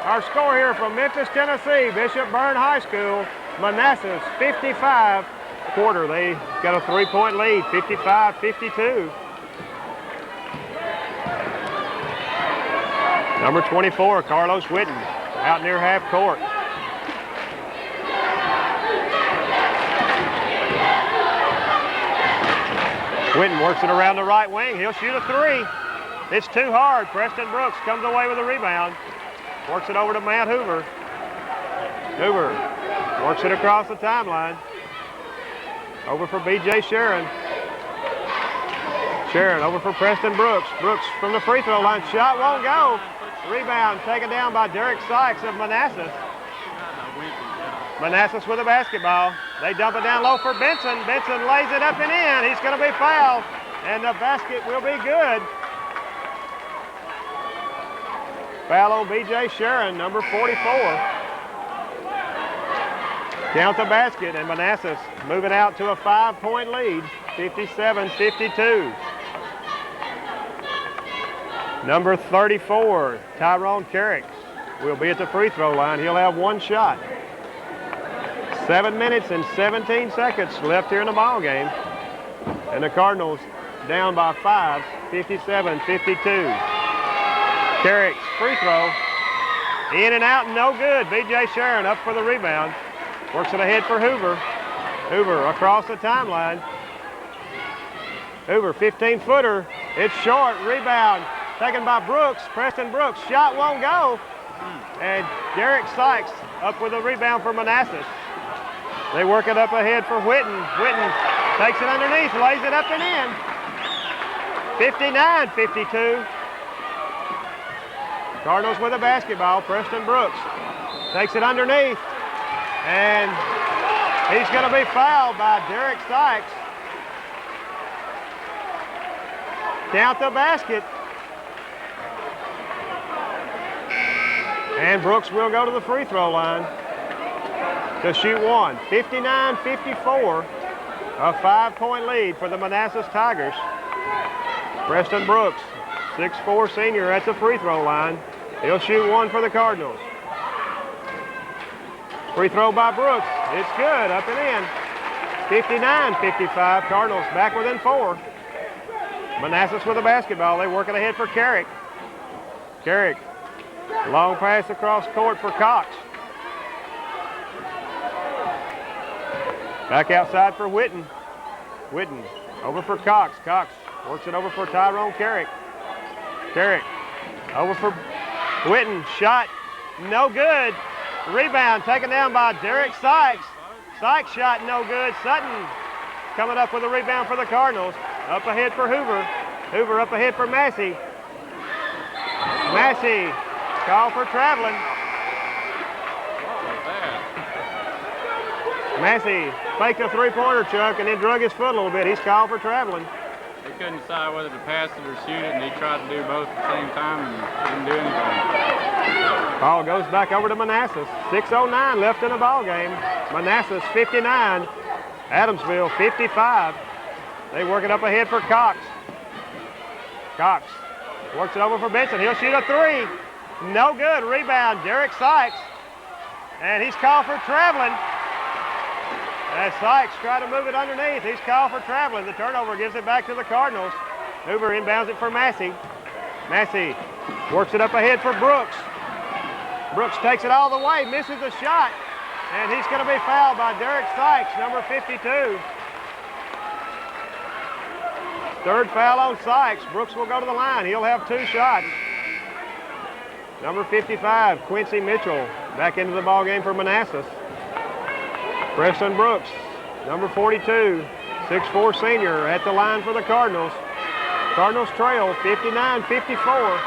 Our score here from Memphis, Tennessee, Bishop Byrne High School, Manassas 55. Quarter, they got a 3-point lead, 55-52. Number 24, Carlos Whitten, out near half court. Whitten works it around the right wing. He'll shoot a three. It's too hard. Preston Brooks comes away with a rebound. Works it over to Matt Hoover. Hoover works it across the timeline. Over for B.J. Sharon. Sharon over for Preston Brooks. Brooks from the free throw line. Shot won't go. Rebound taken down by Derek Sykes of Manassas. Manassas with a basketball. They dump it down low for Benson. Benson lays it up and in. He's going to be fouled, and the basket will be good. Foul on B.J. Sharon, number 44. Count the basket, and Manassas moving out to a 5-point lead, 57-52. Number 34, Tyrone Carrick, will be at the free throw line. He'll have one shot. 7 minutes and 17 seconds left here in the ball game. And the Cardinals down by 5, 57-52. Carrick's free throw, in and out, no good. B.J. Sharon up for the rebound. Works it ahead for Hoover. Hoover across the timeline. Hoover, 15-footer. It's short. Rebound taken by Brooks. Preston Brooks. Shot won't go. And Derek Sykes up with a rebound for Manassas. They work it up ahead for Whitten. Whitten takes it underneath, lays it up and in. 59-52. Cardinals with a basketball. Preston Brooks takes it underneath. And he's going to be fouled by Derek Sykes. Count the basket. And Brooks will go to the free throw line to shoot one. 59-54, a 5-point lead for the Manassas Tigers. Preston Brooks, 6'4" senior at the free throw line. He'll shoot one for the Cardinals. Free throw by Brooks. It's good, up and in. 59-55, Cardinals back within 4. Manassas with a basketball. They work it ahead for Carrick. Carrick, long pass across court for Cox. Back outside for Whitten. Whitten over for Cox. Cox works it over for Tyrone Carrick. Carrick over for Whitten. Shot no good. Rebound taken down by Derek Sykes. Sykes shot no good. Sutton coming up with a rebound for the Cardinals. Up ahead for Hoover. Hoover up ahead for Massey. Massey called for traveling. Massey faked a three-pointer, Chuck, and then drug his foot a little bit. He's called for traveling. He couldn't decide whether to pass it or shoot it, and he tried to do both at the same time and didn't do anything. Ball goes back over to Manassas. 6:09 left in the ball game. Manassas 59, Adamsville 55. They work it up ahead for Cox. Cox works it over for Benson. He'll shoot a three. No good. Rebound, Derek Sykes. And he's called for traveling. As Sykes tried to move it underneath, he's called for traveling. The turnover gives it back to the Cardinals. Hoover inbounds it for Massey. Massey works it up ahead for Brooks. Brooks takes it all the way, misses the shot, and he's going to be fouled by Derek Sykes, number 52. Third foul on Sykes. Brooks will go to the line. He'll have 2 shots. Number 55, Quincy Mitchell, back into the ball game for Manassas. Preston Brooks, number 42, 6'4" senior at the line for the Cardinals. Cardinals trail 59-54.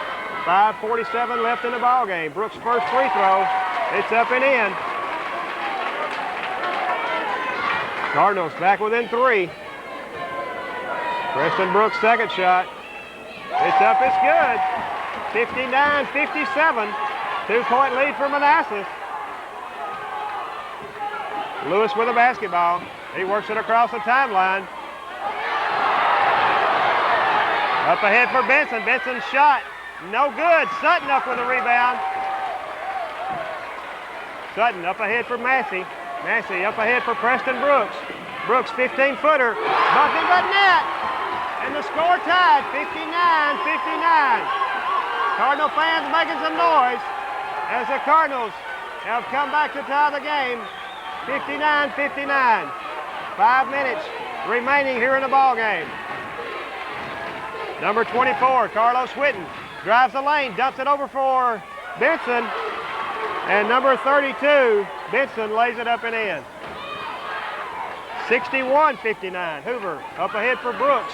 5:47 left in the ball game. Brooks' first free throw. It's up and in. Cardinals back within 3. Preston Brooks' second shot. It's up, it's good. 59-57. 2-point lead for Manassas. Lewis with a basketball. He works it across the timeline. Up ahead for Benson. Benson's shot. No good. Sutton up with a rebound. Sutton up ahead for Massey. Massey up ahead for Preston Brooks. Brooks 15-footer. Nothing but net. And the score tied, 59-59. Cardinal fans making some noise as the Cardinals have come back to tie the game, 59-59. 5 minutes remaining here in the ball game. Number 24, Carlos Whitten, drives the lane, dumps it over for Benson. And number 32, Benson lays it up and in. 61-59. Hoover up ahead for Brooks.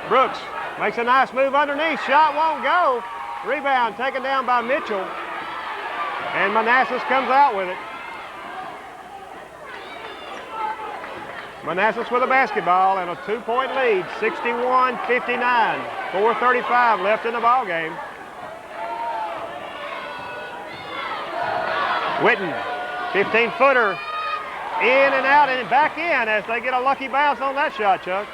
Brooks makes a nice move underneath. Shot won't go. Rebound taken down by Mitchell. And Manassas comes out with it. Manassas with a basketball and a 2-point lead, 61-59. 4:35 left in the ball game. Whitten, 15-footer, in and out and back in as they get a lucky bounce on that shot, Chuck.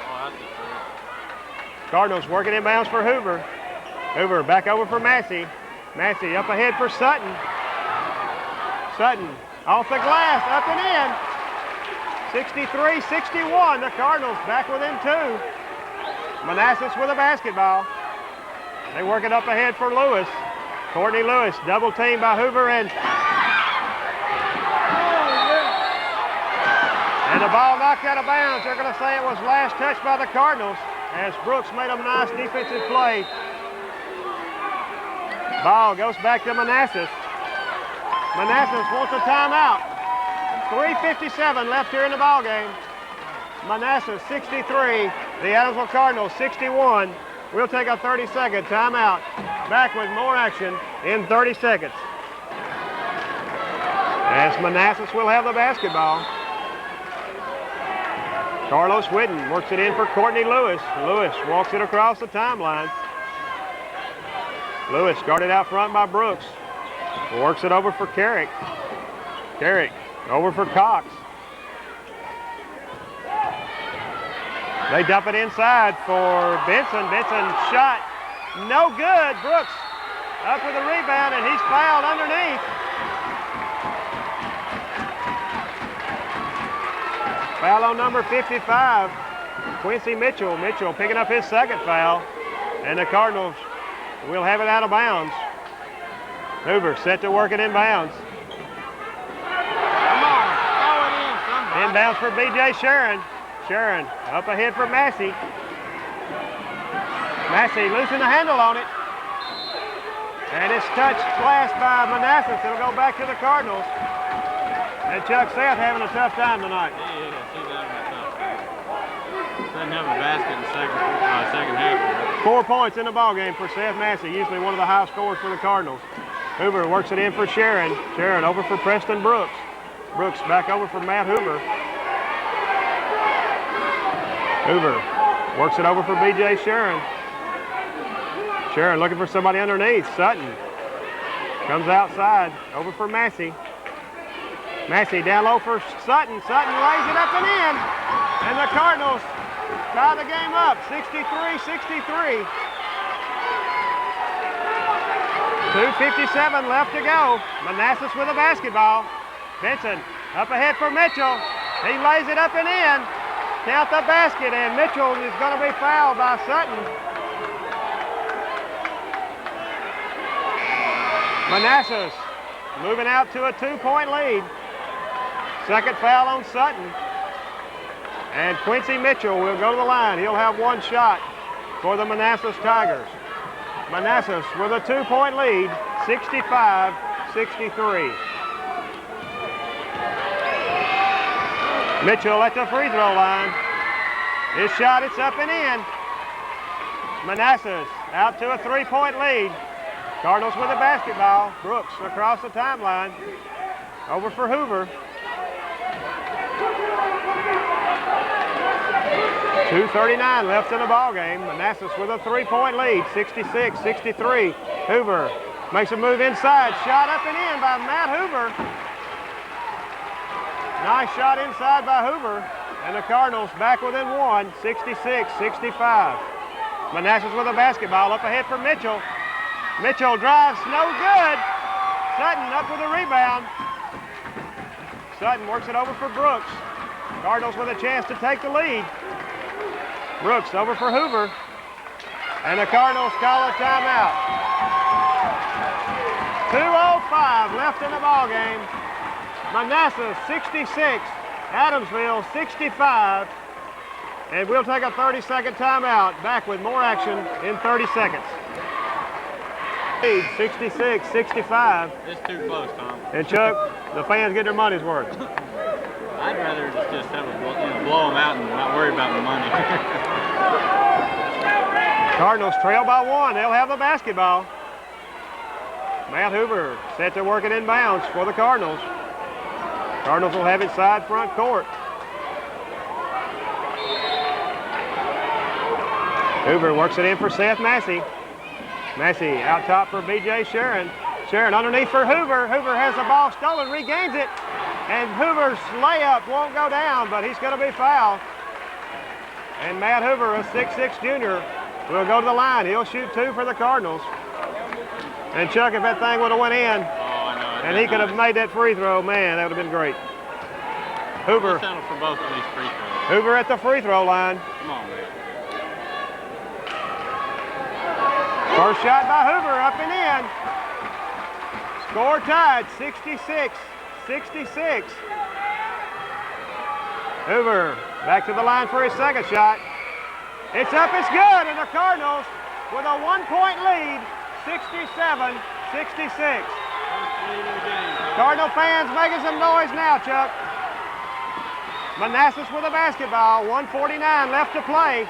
Cardinals working inbounds for Hoover. Hoover back over for Massey. Massey up ahead for Sutton. Sutton off the glass, up and in. 63-61, the Cardinals back within 2. Manassas with a basketball. They work it up ahead for Lewis. Courtney Lewis, double teamed by Hoover and the ball knocked out of bounds. They're going to say it was last touch by the Cardinals as Brooks made a nice defensive play. Ball goes back to Manassas. Manassas wants a timeout. 3:57 left here in the ball game. Manassas 63, the Adamsville Cardinals 61. We'll take a 30-second timeout. Back with more action in 30 seconds. As Manassas will have the basketball. Carlos Whitten works it in for Courtney Lewis. Lewis walks it across the timeline. Lewis guarded out front by Brooks. Works it over for Carrick. Carrick over for Cox. They dump it inside for Benson. Benson shot no good. Brooks up with a rebound and he's fouled underneath. Foul on number 55, Quincy Mitchell. Mitchell picking up his second foul, and the Cardinals will have it out of bounds. Hoover set to work it inbounds. Come on, throw it in, somebody. Inbounds for B.J. Sharon. Sharon up ahead for Massey. Massey losing the handle on it. And it's touched glass by Manassas. It'll go back to the Cardinals. And Chuck Seth having a tough time tonight. Yeah, he's having a tough time. Doesn't have a basket in the second half. 4 points in the ballgame for Seth Massey, usually one of the high scorers for the Cardinals. Hoover works it in for Sharon. Sharon over for Preston Brooks. Brooks back over for Matt Hoover. Hoover works it over for B.J. Sharon. Sharon looking for somebody underneath. Sutton comes outside, over for Massey. Massey down low for Sutton. Sutton lays it up and in. And the Cardinals tie the game up, 63-63. 2:57 left to go. Manassas with a basketball. Benson up ahead for Mitchell. He lays it up and in. Count the basket, and Mitchell is going to be fouled by Sutton. Manassas moving out to a 2-point lead. Second foul on Sutton. And Quincy Mitchell will go to the line. He'll have one shot for the Manassas Tigers. Manassas with a 2-point lead, 65-63. Mitchell at the free throw line. His shot, it's up and in. Manassas out to a 3-point lead. Cardinals with the basketball. Brooks across the timeline. Over for Hoover. 2:39 left in the ball game. Manassas with a 3-point lead, 66-63. Hoover makes a move inside. Shot up and in by Matt Hoover. Nice shot inside by Hoover. And the Cardinals back within one, 66-65. Manassas with a basketball up ahead for Mitchell. Mitchell drives, no good. Sutton up with a rebound. Sutton works it over for Brooks. Cardinals with a chance to take the lead. Brooks over for Hoover. And the Cardinals call a timeout. 2:05 left in the ball game. Manassas 66, Adamsville 65. And we'll take a 30-second timeout. Back with more action in 30 seconds. 66, 65. It's too close, Tom. And Chuck, the fans get their money's worth. I'd rather just have blow them out and not worry about the money. Cardinals trail by 1. They'll have the basketball. Matt Hoover set to work it inbounds for the Cardinals. Cardinals will have it side front court. Hoover works it in for Seth Massey. Massey out top for B.J. Sharon. Sharon underneath for Hoover. Hoover has the ball stolen, regains it. And Hoover's layup won't go down, but he's going to be fouled. And Matt Hoover, a 6'6 junior, will go to the line. He'll shoot 2 for the Cardinals. And Chuck, if that thing would have went in, and he could have made that free throw, man, that would have been great. Hoover. Settle for both of these free throws. Hoover at the free throw line. Come on, man. First shot by Hoover, up and in. Score tied, 66, 66. Hoover back to the line for his second shot. It's up, it's good, and the Cardinals with a 1-point lead, 67, 66. Cardinal fans making some noise now, Chuck. Manassas with a basketball, 1:49 left to play.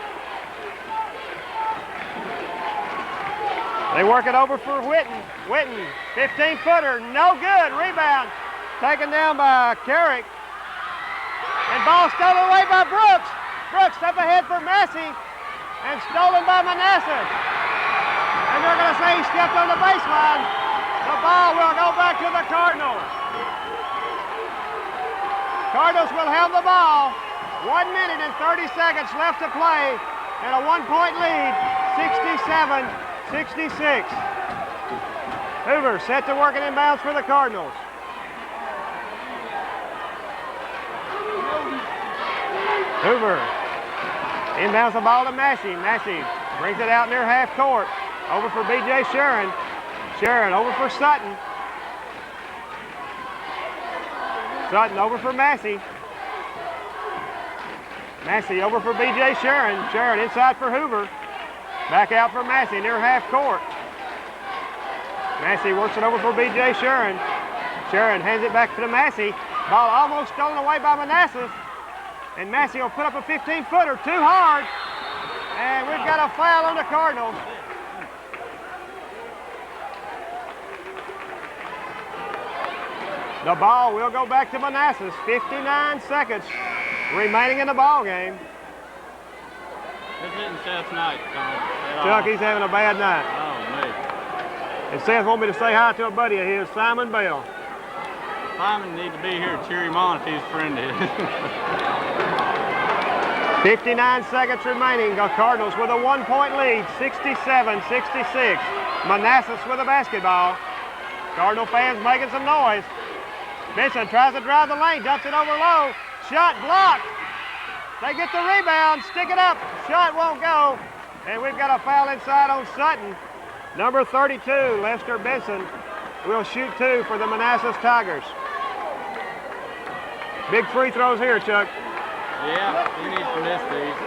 They work it over for Witten. Witten, 15-footer, no good. Rebound taken down by Carrick. And ball stolen away by Brooks. Brooks up ahead for Massey and stolen by Manassas. And they're going to say he stepped on the baseline. The ball will go back to the Cardinals. Cardinals will have the ball. 1 minute and 30 seconds left to play. And a 1-point lead, 67-66. Hoover set to work it inbounds for the Cardinals. Hoover inbounds the ball to Massey. Massey brings it out near half court. Over for B.J. Sharon. Sharon over for Sutton. Sutton over for Massey. Massey over for B.J. Sharon. Sharon inside for Hoover. Back out for Massey near half court. Massey works it over for B.J. Sharon. Sharon hands it back to Massey. Ball almost stolen away by Manassas. And Massey will put up a 15-footer, too hard. And we've got a foul on the Cardinals. The ball will go back to Manassas. 59 seconds remaining in the ball game. This isn't Seth's night, Tom. Chuck, he's having a bad night. Oh, me. And Seth wants me to say hi to a buddy of his, Simon Bell. Simon needs to be here to cheer him on if he's a friend of his. 59 seconds remaining. The Cardinals with a 1-point lead, 67-66. Manassas with a basketball. Cardinal fans making some noise. Benson tries to drive the lane, dumps it over low. Shot blocked. They get the rebound, stick it up. Shot won't go. And we've got a foul inside on Sutton. Number 32, Lester Benson, will shoot 2 for the Manassas Tigers. Big free throws here, Chuck. Yeah, he needs to miss these.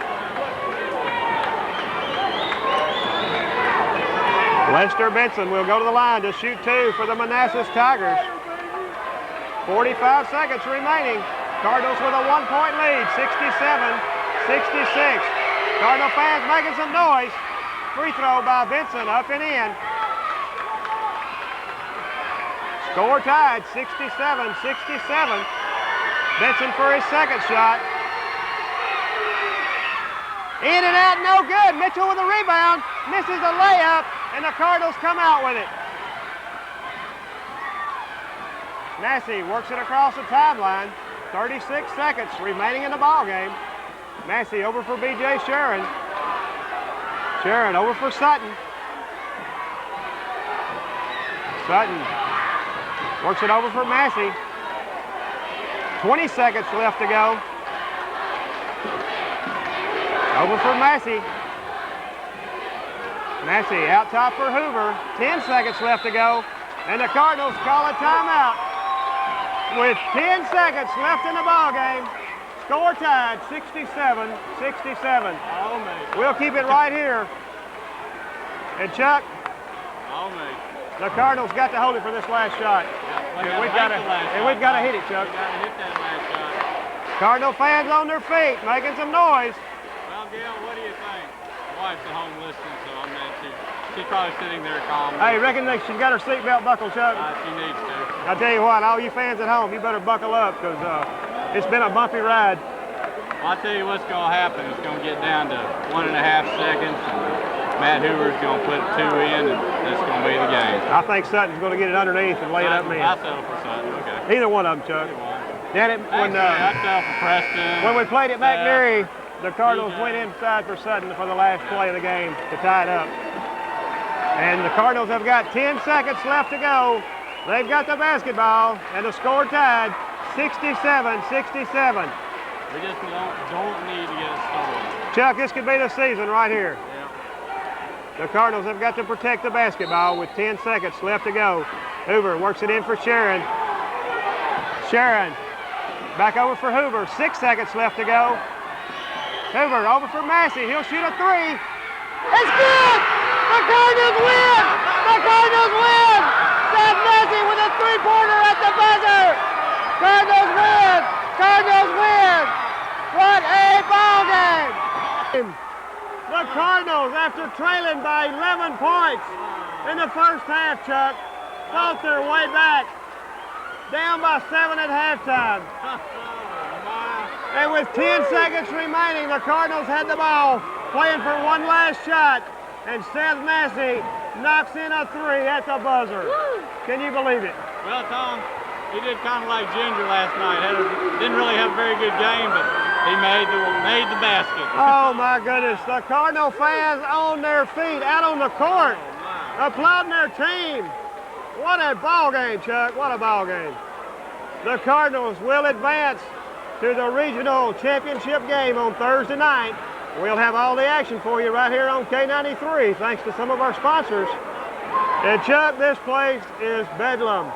Lester Benson will go to the line to shoot 2 for the Manassas Tigers. 45 seconds remaining. Cardinals with a 1-point lead, 67-66. Cardinal fans making some noise. Free throw by Benson, up and in. Score tied, 67-67. Benson for his second shot. In and out, no good. Mitchell with a rebound, misses a layup, and the Cardinals come out with it. Massey works it across the timeline. 36 seconds remaining in the ball game. Massey over for B.J. Sharon. Sharon over for Sutton. Sutton works it over for Massey. 20 seconds left to go. Over for Massey. Massey out top for Hoover. 10 seconds left to go. And the Cardinals call a timeout. With 10 seconds left in the ball game. Score tied, 67-67. All me. We'll keep it right here. And Chuck, All me. the Cardinals got to hold it for this last shot. Yeah, We've got to hit it, Chuck. We got to hit that last shot. Cardinal fans on their feet, making some noise. Well, Gail, what do you think? My wife's at home listening, so I'm mad. She's probably sitting there calm. Hey, reckon she's got her seatbelt buckled, Chuck? She needs to. I'll tell you what, all you fans at home, you better buckle up because it's been a bumpy ride. Well, I'll tell you what's going to happen. It's going to get down to 1.5 seconds. And Matt Hoover's going to put 2 in, and that's going to be the game. I think Sutton's going to get it underneath and lay it up in. I'll settle for Sutton. Okay. Either one of them, Chuck. Then I'll settle for Preston. when we played at McNary, the Cardinals went inside for Sutton for the last play of the game to tie it up. And the Cardinals have got 10 seconds left to go. They've got the basketball, and the score tied 67-67. We just don't need to get a stolen. Chuck, this could be the season right here. Yeah. The Cardinals have got to protect the basketball with 10 seconds left to go. Hoover works it in for Sharon. Sharon back over for Hoover. 6 seconds left to go. Hoover over for Massey. He'll shoot a 3. It's good! The Cardinals win! The Cardinals win! Seth Massey with a 3-pointer at the buzzer! Cardinals win! Cardinals win! What a ball game! The Cardinals, after trailing by 11 points in the first half, Chuck, fought their way back, down by 7 at halftime. And with 10 seconds remaining, the Cardinals had the ball, playing for one last shot, and Seth Massey knocks in a 3 at the buzzer. Can you believe it? Well, Tom, he did kind of like Ginger last night. Didn't really have a very good game, but he made the basket. Oh my goodness, the Cardinal fans on their feet, out on the court, applauding their team. What a ball game, Chuck, what a ball game. The Cardinals will advance to the regional championship game on Thursday night. We'll have all the action for you right here on K93, thanks to some of our sponsors. And Chuck, this place is bedlam.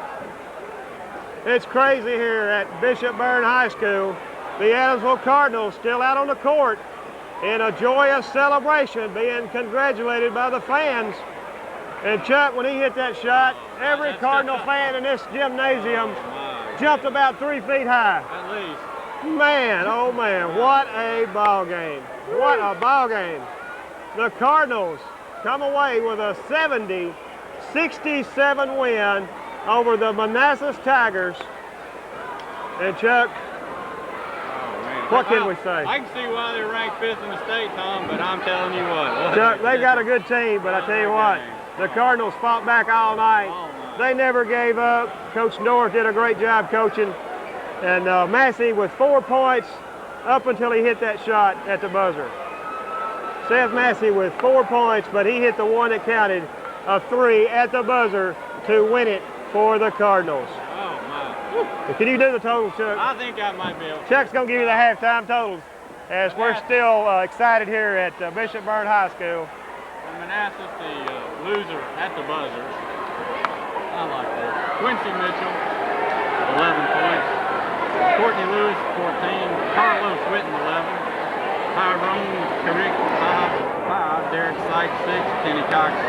It's crazy here at Bishop Byrne High School. The Adamsville Cardinals still out on the court in a joyous celebration, being congratulated by the fans. And Chuck, when he hit that shot, every Cardinal fan in this gymnasium jumped about 3 feet high. At least. Man, oh man, what a ball game. What a ball game. The Cardinals come away with a 70-67 win over the Manassas Tigers. And Chuck, what can we say? I can see why they're ranked 5th in the state, Tom, but I'm telling you what. Chuck, they've got a good team, but I tell you what, the Cardinals fought back all night. They never gave up. Coach North did a great job coaching. And Massey with 4 points up until he hit that shot at the buzzer. Seth Massey with 4 points, but he hit the one that counted, a 3 at the buzzer to win it for the Cardinals. Oh, my. Can you do the totals, Chuck? I think I might be able to. Chuck's going to give you the halftime totals as we're still excited here at Bishop Byrne High School. For Manassas, the loser at the buzzer. I like that. Quincy Mitchell, 11 points. Courtney Lewis, 14. Carlos Whitten, 11. Tyrone Carrick, 5. Derek Sykes, 6. Kenny Cox, 3.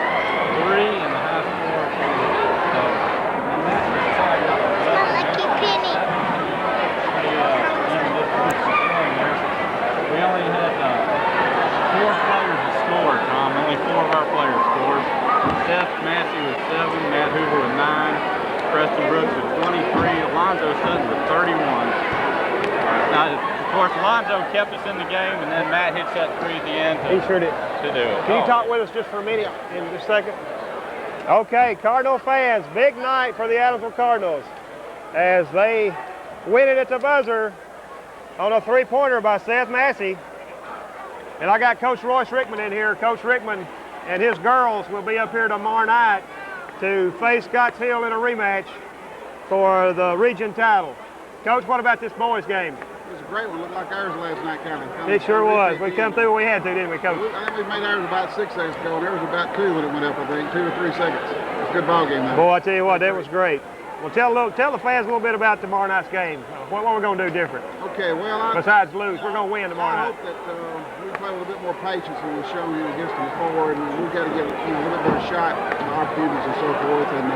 And the high score for Manassas tied up. Lucky Penny. We only had 4 players that scored, Tom. Only 4 of our players scored. Seth Massey with 7. Matt Hoover with 9. Preston Brooks with 23, Alonzo Sutton with 31. Now, of course, Alonzo kept us in the game, and then Matt hits that 3 at the end He sure did. to do it. Can you talk with us just for a minute in just a second? Okay, Cardinal fans, big night for the Adamsville Cardinals as they win it at the buzzer on a 3-pointer by Seth Massey. And I got Coach Royce Rickman in here. Coach Rickman and his girls will be up here tomorrow night to face Scottsville in a rematch for the region title. Coach, what about this boys' game? It was a great one. Looked like ours last night, kind of. It sure was. We come through what we had to, didn't we, Coach? I think we made ours about 6 seconds ago, and theirs was about 2 when it went up, I think. 2 or 3 seconds. It was a good ball game, though. Boy, I tell you what, that was great. Well, tell the fans a little bit about tomorrow night's game. What we're going to do different? Okay, well, besides lose, we're going to win tomorrow night. I hope that we play with a bit more patience than we've shown against them before, and we've got to get a little bit better shot, opportunities and so forth. And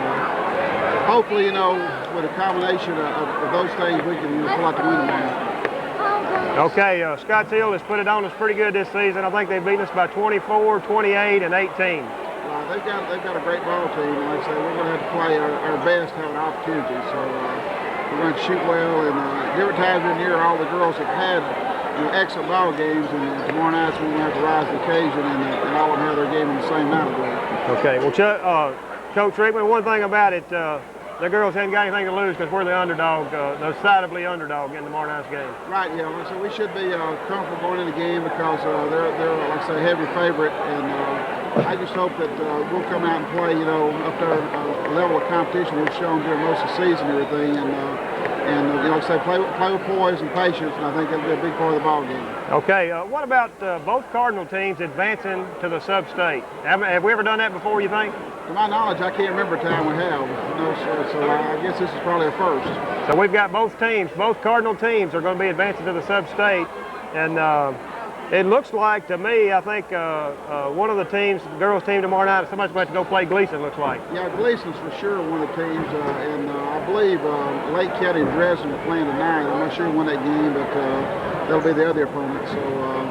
hopefully, with a combination of those things, we can pull out the win tomorrow. Okay, Scotts Hill has put it on us pretty good this season. I think they've beaten us by 24, 28, and 18. They've got a great ball team, and like I say, we're going to have to play our best to have an opportunity. So we're going to shoot well, and different times in the year, all the girls have had excellent ball games, and tomorrow night's we're going to have to rise to the occasion and all of them have their game in the same night. Okay, well, Coach Rickman, one thing about it, the girls haven't got anything to lose because we're the underdog, decidedly underdog in tomorrow night's game. Right, yeah. So we should be comfortable going in the game because they're like I say, heavy favorite, and I just hope that we'll come out and play, up to our level of competition we've shown during most of the season and everything, and like I say, play with poise and patience, and I think that'll be a big part of the ball game. Okay, what about both Cardinal teams advancing to the sub-state? Have we ever done that before, you think? To my knowledge, I can't remember a time we have. So I guess this is probably a first. So we've got both Cardinal teams are going to be advancing to the sub-state, and it looks like to me, I think one of the teams, the girls' team tomorrow night, somebody's going to have to go play Gleason, looks like. Yeah, Gleason's for sure one of the teams, and I believe Lake County and Dresden are playing tonight. I'm not sure who won that game, but that'll be the other opponent. So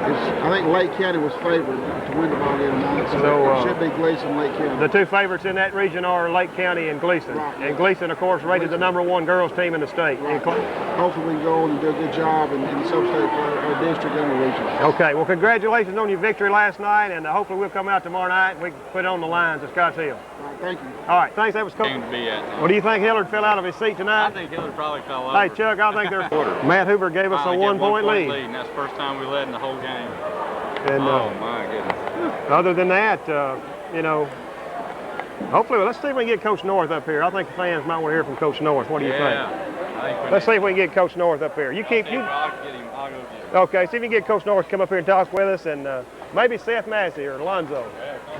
I think Lake County was favored to win the ball game tonight, so it should be Gleason and Lake County. The two favorites in that region are Lake County and Gleason. Right, and Gleason, of course, rated the #1 girls team in the state. Right. Hopefully we can go and do a good job in the sub-state for our district and our region. Okay, well, congratulations on your victory last night, and hopefully we'll come out tomorrow night and we can put it on the lines at Scotts Hill. All right, thank you. All right, thanks. That was cool. What do you think Hillard fell out of his seat tonight? I think Hillard probably fell over. Hey, Chuck, I think they're Matt Hoover gave us a one-point lead. And that's the first time we led in the whole game. And, oh, my goodness. Other than that, hopefully, let's see if we can get Coach North up here. I think the fans might want to hear from Coach North. What do you think? Let's see if we can get Coach North up here. I'll get him. I'll go get him. Okay, see if you can get Coach North to come up here and talk with us, and maybe Seth Massey or Alonzo.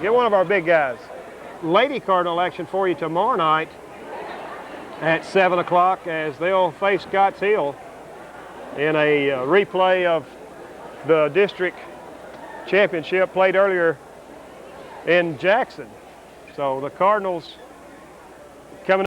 Get one of our big guys. Lady Cardinal action for you tomorrow night at 7 o'clock as they'll face Scotts Hill in a replay of the district championship played earlier in Jackson. So the Cardinals